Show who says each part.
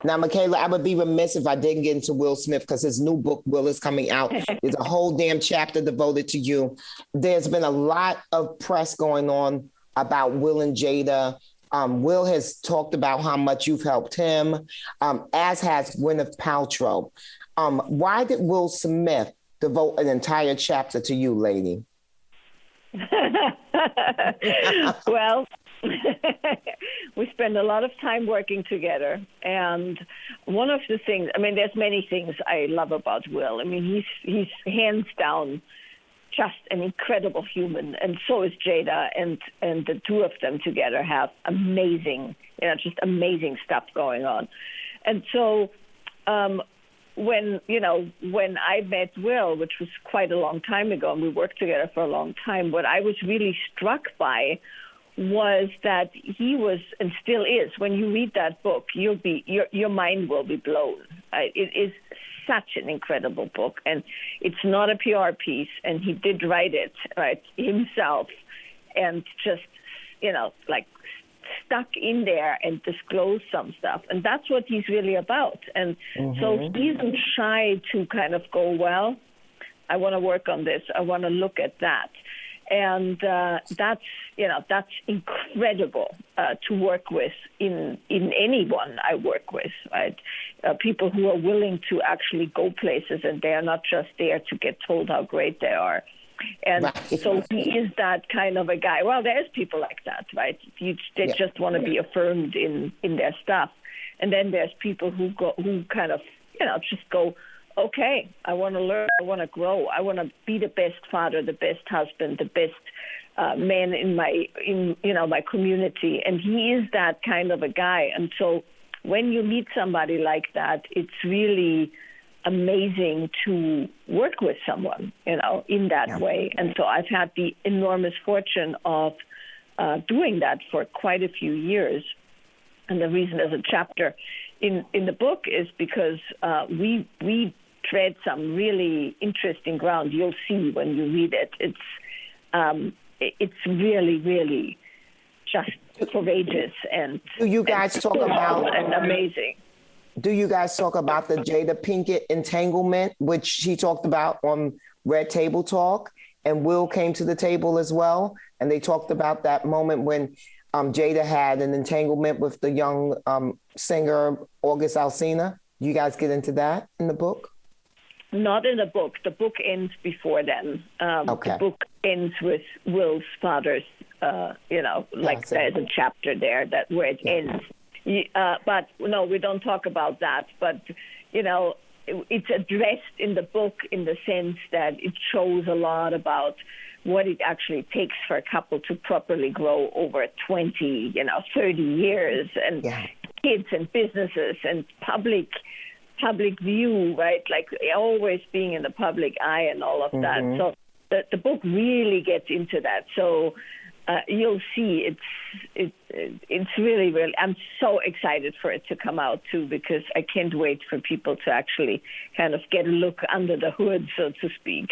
Speaker 1: Now, Michaela, I would be remiss if I didn't get into Will Smith because his new book, Will, is coming out. There's a whole damn chapter devoted to you. There's been a lot of press going on about Will and Jada. Will has talked about how much you've helped him, as has Gwyneth Paltrow. Why did Will Smith devote an entire chapter to you, lady?
Speaker 2: Well, we spend a lot of time working together. And one of the things, I mean, there's many things I love about Will. I mean, he's hands down just an incredible human. And so is Jada. And the two of them together have amazing, just amazing stuff going on. And so, when I met Will, which was quite a long time ago, and we worked together for a long time, what I was really struck by was that he was, and still is, when you read that book, your mind will be blown. It is such an incredible book, and it's not a PR piece, and he did write it himself, and just stuck in there and disclose some stuff. And that's what he's really about. And so he isn't shy to kind of go, well, I want to work on this. I want to look at that. And that's incredible to work with in anyone I work with, right? People who are willing to actually go places, and they are not just there to get told how great they are. And right. So he is that kind of a guy. Well, there's people like that, right? They just want to be affirmed in their stuff. And then there's people who kind of, just go, okay, I want to learn, I want to grow, I want to be the best father, the best husband, the best man in my community. And he is that kind of a guy. And so when you meet somebody like that, it's really amazing to work with someone, in that way. And so I've had the enormous fortune of doing that for quite a few years. And the reason there's a chapter in the book is because we tread some really interesting ground. You'll see when you read it. It's really, really just courageous and
Speaker 1: do you guys talk about
Speaker 2: and amazing.
Speaker 1: Do you guys talk about the Jada Pinkett entanglement, which she talked about on Red Table Talk, and Will came to the table as well, and they talked about that moment when Jada had an entanglement with the young singer August Alsina? Do you guys get into that in the book?
Speaker 2: Not in the book. The book ends before then.
Speaker 1: Okay.
Speaker 2: The book ends with Will's father's, there's a chapter there where it ends. But no, we don't talk about that. But, it's addressed in the book in the sense that it shows a lot about what it actually takes for a couple to properly grow over 20, 30 years, and kids and businesses and public view, right? Like always being in the public eye and all of that. So the book really gets into that. So you'll see it's really, really, I'm so excited for it to come out too, because I can't wait for people to actually kind of get a look under the hood, so to speak.